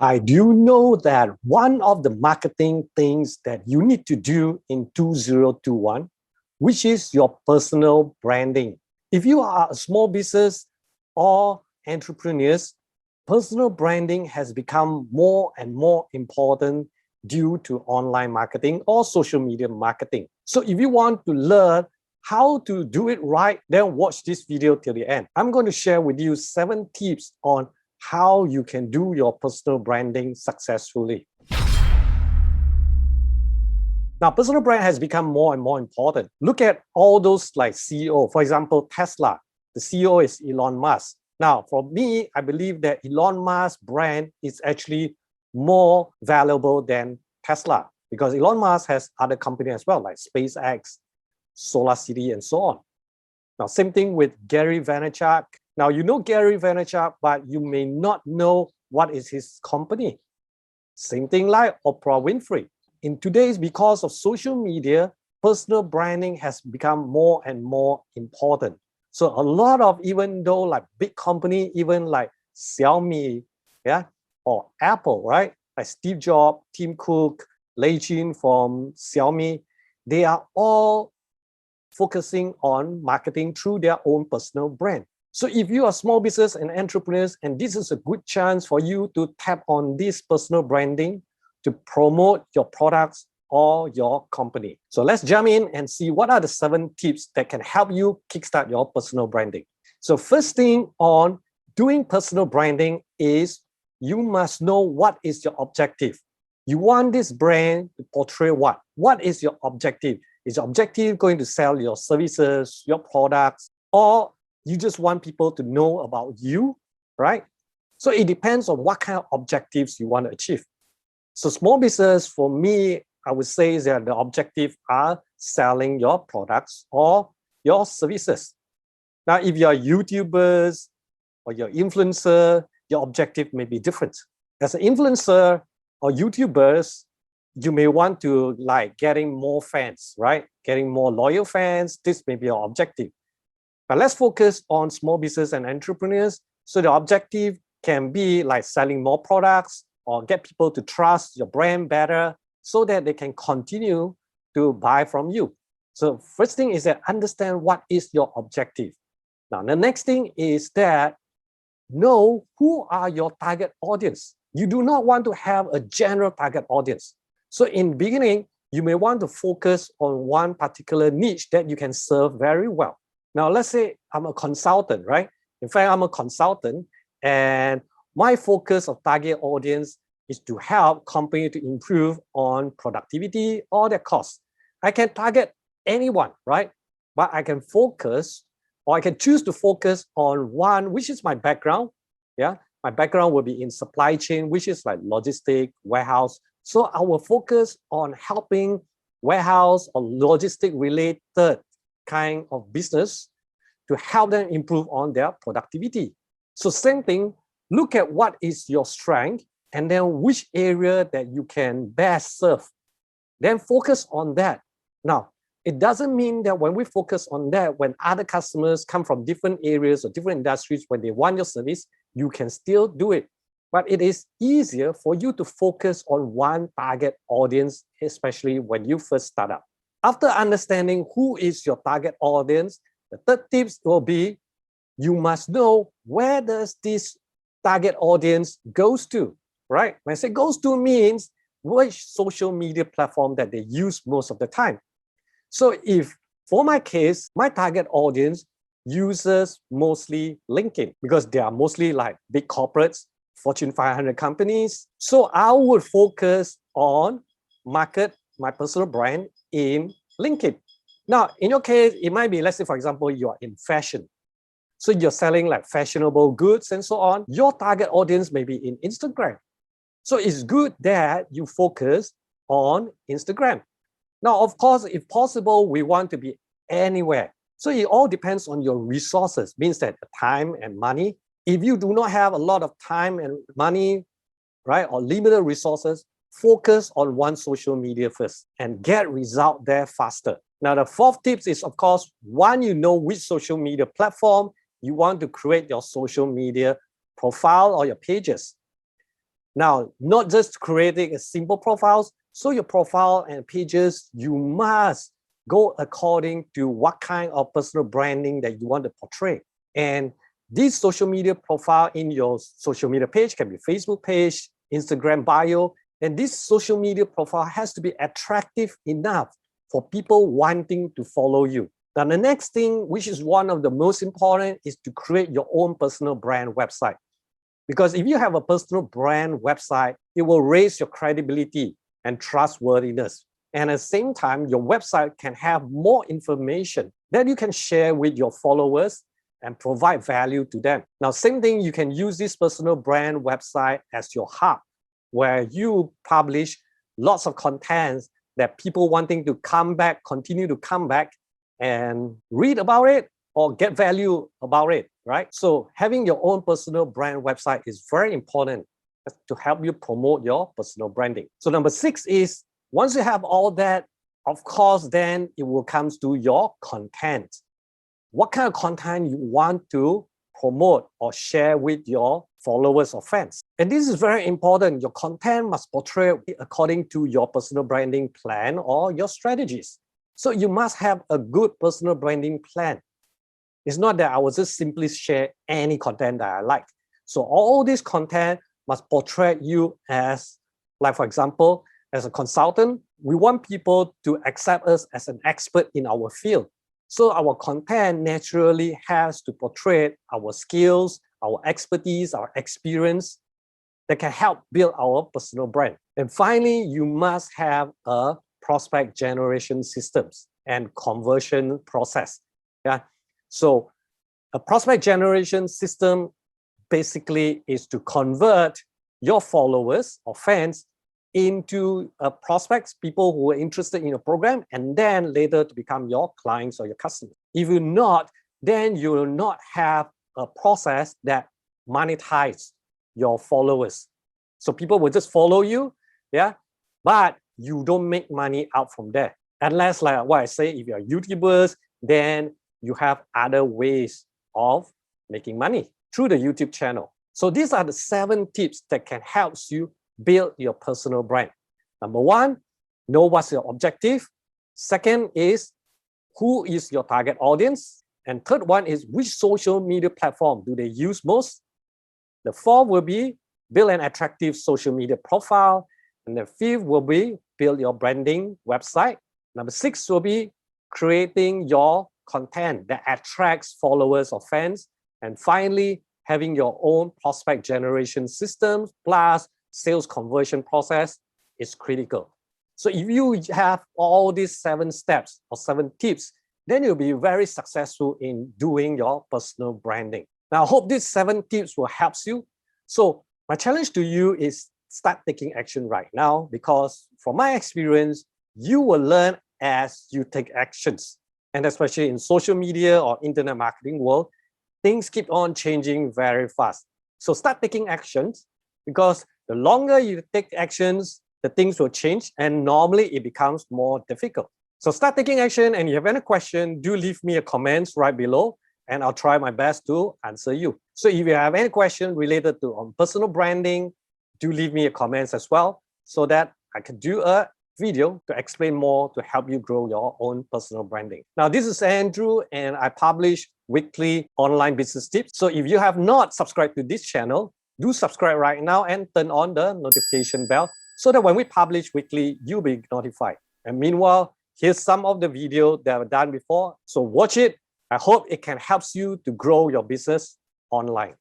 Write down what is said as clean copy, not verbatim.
I do know that one of the marketing things that you need to do in 2021, which is your personal branding. If you are a small business or entrepreneurs, personal branding has become more and more important due to online marketing or social media marketing. So if you want to learn how to do it right, then watch this video till the end. I'm going to share with you 7 tips on how you can do your personal branding successfully. Now, personal brand has become more and more important. Look at all those like CEO, for example, Tesla. The CEO is Elon Musk. Now, for me, I believe that Elon Musk's brand is actually more valuable than Tesla because Elon Musk has other companies as well, like SpaceX, SolarCity, and so on. Now, same thing with Gary Vaynerchuk. Now, you know Gary Vaynerchuk, but you may not know what is his company. Same thing like Oprah Winfrey. In today's, because of social media, personal branding has become more and more important. So a lot of, even though like big company, even like Xiaomi, yeah, or Apple, right? Like Steve Jobs, Tim Cook, Lei Jun from Xiaomi, they are all focusing on marketing through their own personal brand. So if you are small business and entrepreneurs, and this is a good chance for you to tap on this personal branding to promote your products or your company. So let's jump in and see what are the 7 tips that can help you kickstart your personal branding. So first thing on doing personal branding is you must know what is your objective. You want this brand to portray what? What is your objective? Is your objective going to sell your services, your products, or you just want people to know about you, right? So it depends on what kind of objectives you want to achieve. So small business, for me, I would say that the objective are selling your products or your services. Now, if you're YouTubers or you're influencer, your objective may be different. As an influencer or YouTubers, you may want to like getting more fans, right? Getting more loyal fans. This may be your objective. But let's focus on small business and entrepreneurs. So the objective can be like selling more products or get people to trust your brand better so that they can continue to buy from you. So first thing is that understand what is your objective. Now, the next thing is that know who are your target audience. You do not want to have a general target audience. So in beginning, you may want to focus on one particular niche that you can serve very well. Now, let's say I'm a consultant, right? In fact, I'm a consultant and my focus of target audience is to help company to improve on productivity or their costs. I can target anyone, right? But I can focus or I can choose to focus on one, which is my background. Yeah, my background will be in supply chain, which is like logistic, warehouse. So I will focus on helping warehouse or logistic related kind of business to help them improve on their productivity. So same thing, look at what is your strength and then which area that you can best serve. Then focus on that. Now, it doesn't mean that when we focus on that, when other customers come from different areas or different industries, when they want your service, you can still do it. But it is easier for you to focus on one target audience, especially when you first start up. After understanding who is your target audience, the third tips will be, you must know where does this target audience goes to, right? When I say goes to means which social media platform that they use most of the time. So if, for my case, my target audience uses mostly LinkedIn because they are mostly like big corporates, Fortune 500 companies. So I would focus on market my personal brand in LinkedIn. Now, in your case, it might be, let's say, for example, you are in fashion. So you're selling like fashionable goods and so on. Your target audience may be in Instagram. So it's good that you focus on Instagram. Now, of course, if possible, we want to be anywhere. So it all depends on your resources, means that time and money. If you do not have a lot of time and money, right, or limited resources, focus on one social media first and get result there faster. Now, the fourth tip is, of course, one, you know which social media platform you want to create your social media profile or your pages. Now, not just creating a simple profiles. So your profile and pages, you must go according to what kind of personal branding that you want to portray. And this social media profile in your social media page can be Facebook page, Instagram bio, and this social media profile has to be attractive enough for people wanting to follow you. Now, the next thing, which is one of the most important, is to create your own personal brand website. Because if you have a personal brand website, it will raise your credibility and trustworthiness. And at the same time, your website can have more information that you can share with your followers and provide value to them. Now, same thing, you can use this personal brand website as your hub, where you publish lots of contents that people wanting to come back, continue to come back and read about it or get value about it, right? So having your own personal brand website is very important to help you promote your personal branding. So number 6 is, once you have all that, of course, then it will come to your content. What kind of content you want to promote or share with your followers or fans. And this is very important. Your content must portray according to your personal branding plan or your strategies. So you must have a good personal branding plan. It's not that I will just simply share any content that I like. So all this content must portray you as, like for example, as a consultant, we want people to accept us as an expert in our field. So our content naturally has to portray our skills, our expertise, our experience that can help build our personal brand. And finally, you must have a prospect generation systems and conversion process. Yeah. So a prospect generation system basically is to convert your followers or fans into prospects, people who are interested in your program, and then later to become your clients or your customers. If you're not, then you will not have a process that monetize your followers. So people will just follow you, yeah, but you don't make money out from there. Unless, like what I say, if you're YouTubers, then you have other ways of making money through the YouTube channel. So these are the 7 tips that can help you build your personal brand. Number 1, know what's your objective. Second is, who is your target audience? And third one is, which social media platform do they use most? The 4th will be, build an attractive social media profile. And the 5th will be, build your branding website. Number 6 will be, creating your content that attracts followers or fans. And finally, having your own prospect generation systems plus sales conversion process is critical. So if you have all these 7 steps or 7 tips, then you'll be very successful in doing your personal branding. Now, I hope these 7 tips will help you. So my challenge to you is start taking action right now, because from my experience, you will learn as you take actions. And especially in social media or internet marketing world, things keep on changing very fast. So start taking actions, because the longer you take actions, the things will change, and normally it becomes more difficult. So start taking action, and if you have any question, do leave me a comment right below, and I'll try my best to answer you. So if you have any question related to personal branding, do leave me a comments as well, so that I can do a video to explain more to help you grow your own personal branding. Now, this is Andrew, and I publish weekly online business tips. So if you have not subscribed to this channel, do subscribe right now and turn on the notification bell so that when we publish weekly, you'll be notified. And meanwhile, here's some of the videos that I've done before. So watch it. I hope it can help you to grow your business online.